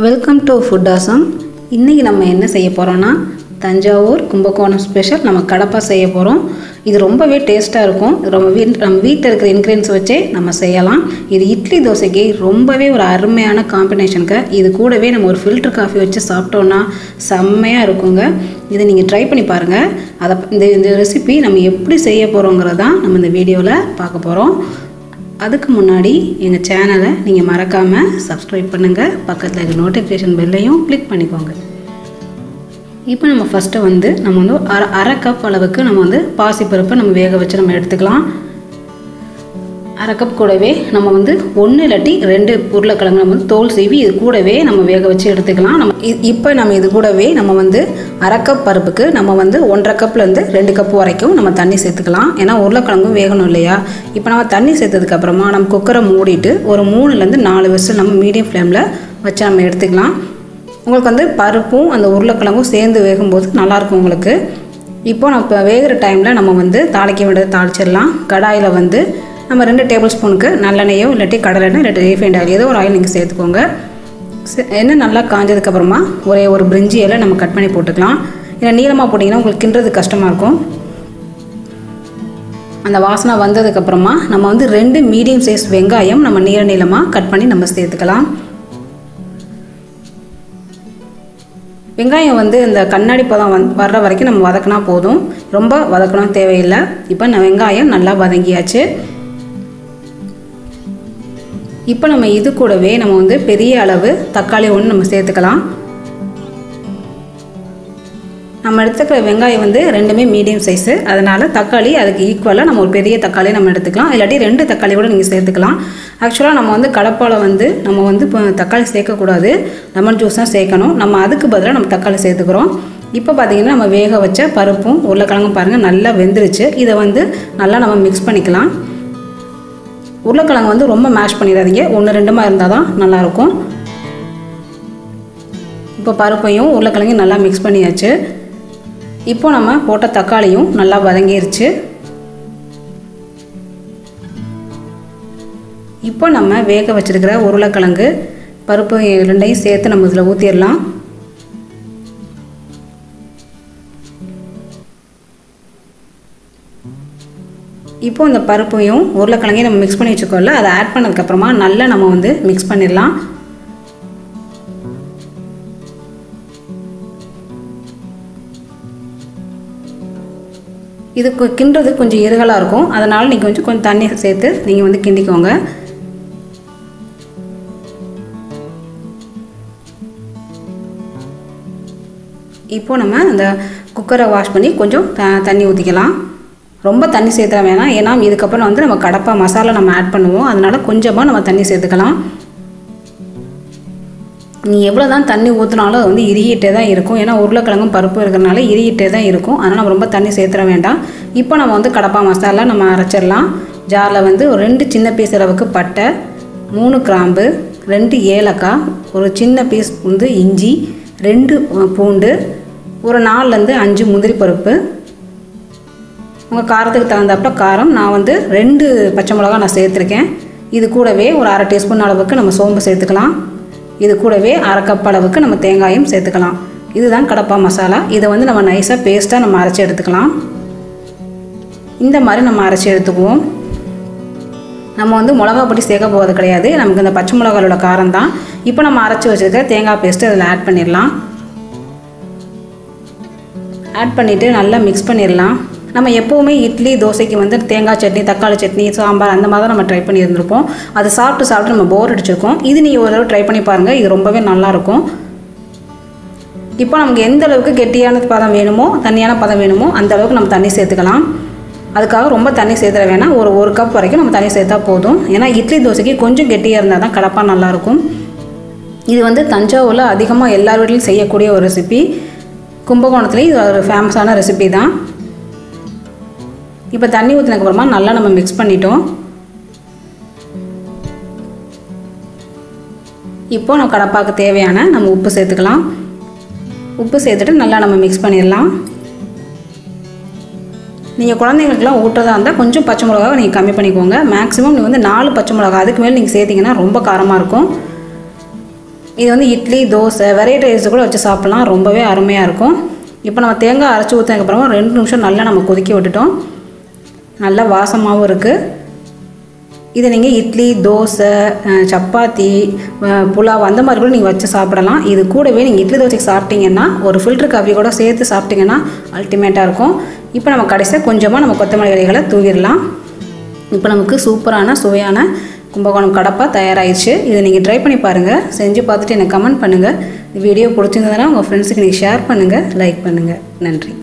Welcome to food awesome. இன்றைக்கி நம்ம என்ன செய்ய போகிறோன்னா தஞ்சாவூர் கும்பகோணம் ஸ்பெஷல் நம்ம கடப்பா செய்ய போகிறோம். இது ரொம்பவே டேஸ்ட்டாக இருக்கும். நம்ம வீட்டில் இருக்கிற இன்க்ரீடியன்ஸ் வச்சே நம்ம செய்யலாம். இது இட்லி தோசைக்கு ரொம்பவே ஒரு அருமையான காம்பினேஷனுக்கு. இது கூடவே நம்ம ஒரு ஃபில்டர் காஃபி வச்சு சாப்பிட்டோன்னா செம்மையாக இருக்குங்க. இதை நீங்கள் ட்ரை பண்ணி பாருங்கள். இந்த ரெசிபி நம்ம எப்படி செய்ய போகிறோங்கிறதான் நம்ம இந்த வீடியோவில் பார்க்க போகிறோம். அதுக்கு முன்னாடி எங்கள் சேனலை நீங்கள் மறக்காமல் சப்ஸ்கிரைப் பண்ணுங்கள். பக்கத்தில் இருக்க நோட்டிஃபிகேஷன் பெல்லையும் கிளிக் பண்ணிக்கோங்க. இப்போ நம்ம ஃபஸ்ட்டு நம்ம அரை கப் அளவுக்கு நம்ம பாசிப்பருப்பை நம்ம வேக வச்சு நம்ம எடுத்துக்கலாம். அரை கப் கூடவே நம்ம 1 இல்லாட்டி 2 உருளைக்கிழங்கு நம்ம தோல் சீவி இது கூடவே நம்ம வேக வச்சு எடுத்துக்கலாம். இப்போ நம்ம இது கூடவே நம்ம அரை கப் பருப்புக்கு நம்ம 1.5 கப்லேருந்து 2 கப் வரைக்கும் நம்ம தண்ணி சேர்த்துக்கலாம். ஏன்னா உருளைக்கிழங்கும் வேகணும் இல்லையா. இப்போ நம்ம தண்ணி சேர்த்ததுக்கப்புறமா நம்ம குக்கரை மூடிட்டு ஒரு 3லேருந்து 4 விசில் நம்ம மீடியம் ஃப்ளேமில் வச்சு நம்ம எடுத்துக்கலாம். உங்களுக்கு பருப்பும் அந்த உருளைக்கிழங்கும் சேர்ந்து வேகும்போது நல்லாயிருக்கும் உங்களுக்கு. இப்போ நம்ம வேகிற டைமில் நம்ம தாளிக்க வேண்டியதை தாளிச்சிடலாம். கடாயில் நம்ம 2 டேபிள் ஸ்பூனுக்கு நல்லெண்ணெயோ இல்லாட்டி கடலெண்ணெய் இல்லாட்டி ரீஃபைண்ட் ஆயில் ஏதோ ஒரு ஆயில் நீங்கள் சேர்த்துக்கோங்க. எண்ணெய் நல்லா காஞ்சதுக்கப்புறமா ஒரு பிரிஞ்சி இலை நம்ம கட் பண்ணி போட்டுக்கலாம். ஏன்னா நீளமாக போட்டிங்கன்னா உங்களுக்கு கிண்டுறது கஷ்டமாக இருக்கும். அந்த வாசனை வந்ததுக்கப்புறமா நம்ம 2 மீடியம் சைஸ் வெங்காயம் நம்ம நீளமாக கட் பண்ணி நம்ம சேர்த்துக்கலாம். வெங்காயம் இந்த கண்ணாடி பதம் வர்ற வரைக்கும் நம்ம வதக்கினா போதும். ரொம்ப வதக்கணும் தேவையில்லை. இப்போ வெங்காயம் நல்லா வதங்கியாச்சு. இப்போ நம்ம இது கூடவே நம்ம பெரிய அளவு தக்காளி ஒன்று நம்ம சேர்த்துக்கலாம். நம்ம எடுத்துக்கிற வெங்காயம் 2மே மீடியம் சைஸு. அதனால் தக்காளி அதுக்கு ஈக்குவலாக நம்ம ஒரு பெரிய தக்காளி நம்ம எடுத்துக்கலாம். இல்லாட்டி 2 தக்காளி கூட நீங்கள் சேர்த்துக்கலாம். ஆக்சுவலாக நம்ம கடப்பால் நம்ம இப்போ தக்காளி சேர்க்கக்கூடாது, லெமன் ஜூஸ் தான் சேர்க்கணும். நம்ம அதுக்கு பதிலாக நம்ம தக்காளி சேர்த்துக்கிறோம். இப்போ பார்த்திங்கன்னா நம்ம வேக வச்ச பருப்பும் உருளைக்கிழங்கும் பாருங்கள் நல்லா வெந்துருச்சு. இதை நல்லா நம்ம மிக்ஸ் பண்ணிக்கலாம். உருளைக்கிழங்கு ரொம்ப மேஷ் பண்ணிடாதீங்க, 1-2 இருந்தால் தான் நல்லாயிருக்கும். இப்போ பருப்பையும் உருளைக்கிழங்கையும் நல்லா மிக்ஸ் பண்ணியாச்சு. இப்போ நம்ம போட்ட தக்காளியும் நல்லா வதங்கிருச்சு. இப்போ நம்ம வேக வச்சிருக்கிற உருளைக்கிழங்கு பருப்பு 2யும் சேர்த்து நம்ம இதில் ஊற்றிடலாம். இப்போ இந்த பருப்பையும் உருளைக்கிழங்கையும் நம்ம மிக்ஸ் பண்ணி வச்சுக்கோல, அதை ஆட் பண்ணதுக்கப்புறமா நல்லா நம்ம மிக்ஸ் பண்ணிடலாம். இது கிண்டுறது கொஞ்சம் இருகலாக இருக்கும். அதனால் நீங்கள் கொஞ்சம் தண்ணி சேர்த்து நீங்கள் கிண்டிக்கோங்க. இப்போ நம்ம அந்த குக்கரை வாஷ் பண்ணி கொஞ்சம் தண்ணி ஊற்றிக்கலாம். ரொம்ப தண்ணி சேர்த்துற வேணாம். ஏன்னா இதுக்கப்புறம் நம்ம கடப்பா மசாலா நம்ம ஆட் பண்ணுவோம். அதனால் கொஞ்சமாக நம்ம தண்ணி சேர்த்துக்கலாம். நீங்கள் எவ்வளோ தான் தண்ணி ஊற்றினாலும் அது இறுகிட்டே தான் இருக்கும். ஏன்னா உருளைக்கிழங்கும் பருப்பு இருக்கிறனால இறுகிட்டே தான் இருக்கும். அதனால் நம்ம ரொம்ப தண்ணி சேர்த்துற வேண்டாம். இப்போ நம்ம கடப்பா மசாலா நம்ம அரைச்சிடலாம். ஜாரில் ஒரு 2 சின்ன பீஸ் அளவுக்கு பட்டை, 3 கிராம்பு, 2 ஏலக்காய், ஒரு சின்ன பீஸ் இஞ்சி, 2 பூண்டு, ஒரு 4லேருந்து 5 முந்திரி பருப்பு. உங்கள் காரத்துக்கு தகுந்தாப்புல காரம். நான் 2 பச்சை மிளகா நான் சேர்த்துருக்கேன். இது கூடவே ஒரு அரை டீஸ்பூன் அளவுக்கு நம்ம சோம்பு சேர்த்துக்கலாம். இது கூடவே அரை கப் அளவுக்கு நம்ம தேங்காயும் சேர்த்துக்கலாம். இதுதான் கடப்பா மசாலா. இதை நம்ம நைஸாக பேஸ்ட்டாக நம்ம அரைச்சி எடுத்துக்கலாம். இந்த மாதிரி நம்ம அரைச்சி எடுத்துக்குவோம். நம்ம மிளகா பொடி சேர்க்க போகிறது கிடையாது. நமக்கு இந்த பச்சை மிளகாவோட காரம் தான். இப்போ நம்ம அரைச்சி வச்சுருக்க தேங்காய் பேஸ்ட்டு அதில் ஆட் பண்ணிடலாம். ஆட் பண்ணிவிட்டு நல்லா மிக்ஸ் பண்ணிடலாம். நம்ம எப்போவுமே இட்லி தோசைக்கு தேங்காய் சட்னி, தக்காளி சட்னி, சாம்பார் அந்த மாதிரி தான் நம்ம ட்ரை பண்ணி இருந்திருப்போம். அதை சாப்பிட்டு நம்ம போர் அடிச்சிருக்கோம். இது நீங்கள் ஒரு தடவை ட்ரை பண்ணி பாருங்கள். இது ரொம்பவே நல்லாயிருக்கும். இப்போ நமக்கு எந்த அளவுக்கு கெட்டியான பதம் வேணுமோ தண்ணியான பதம் வேணுமோ அந்த அளவுக்கு நம்ம தண்ணி சேர்த்துக்கலாம். அதுக்காக ரொம்ப தண்ணி சேர்த்துற வேணாம். ஒரு கப் வரைக்கும் நம்ம தண்ணி சேர்த்தா போதும். ஏன்னா இட்லி தோசைக்கு கொஞ்சம் கெட்டியாக இருந்தால் தான் கடப்பா நல்லாயிருக்கும். இது தஞ்சாவூரில் அதிகமாக எல்லார் வீட்லையும் செய்யக்கூடிய ஒரு ரெசிபி. கும்பகோணத்துலேயும் இது ஒரு ஃபேமஸான ரெசிபி தான். இப்போ தண்ணி ஊற்றினதுக்கப்புறமா நல்லா நம்ம மிக்ஸ் பண்ணிட்டோம். இப்போ நம்ம கடப்பாக்கு தேவையான நம்ம உப்பு சேர்த்துக்கலாம். உப்பு சேர்த்துட்டு நல்லா நம்ம மிக்ஸ் பண்ணிடலாம். நீங்கள் குழந்தைங்களுக்குலாம் ஊட்டுறதா இருந்தால் கொஞ்சம் பச்சை மிளகாவை நீங்கள் கம்மி பண்ணிக்கோங்க. மேக்ஸிமம் நீங்கள் 4 பச்சை மிளகா அதுக்கு மேலே நீங்கள் சேர்த்திங்கன்னா ரொம்ப காரமாக இருக்கும். இது வந்து இட்லி, தோசை, வெரைட்டி ரைஸ் கூட வச்சு சாப்பிட்லாம். ரொம்பவே அருமையாக இருக்கும். இப்போ நம்ம தேங்காய் அரைச்சி ஊற்றினதுக்கப்புறமா 2 நிமிஷம் நல்லா நம்ம கொதிக்க விட்டுட்டோம். நல்லா வாசமாகவும் இருக்குது. இதை நீங்கள் இட்லி, தோசை, சப்பாத்தி, புலாவ் அந்த மாதிரி கூட நீங்கள் வச்சு சாப்பிடலாம். இது கூடவே நீங்கள் இட்லி தோசைக்கு சாப்பிட்டீங்கன்னா ஒரு ஃபில்டர் காஃபி கூட சேர்த்து சாப்பிட்டிங்கன்னா அல்டிமேட்டாக இருக்கும். இப்போ நம்ம கடைசியாக கொஞ்சமாக நம்ம கொத்தமல்லி இலைகளை தூவிடலாம். இப்போ நமக்கு சூப்பரான சுவையான கும்பகோணம் கடப்பா தயாராகிடுச்சு. இதை நீங்கள் ட்ரை பண்ணி பாருங்கள். செஞ்சு பார்த்துட்டு எனக்கு கமெண்ட் பண்ணுங்கள். வீடியோ பிடிச்சிருந்ததுன்னா உங்கள் ஃப்ரெண்ட்ஸுக்கு நீங்கள் ஷேர் பண்ணுங்கள், லைக் பண்ணுங்கள். நன்றி.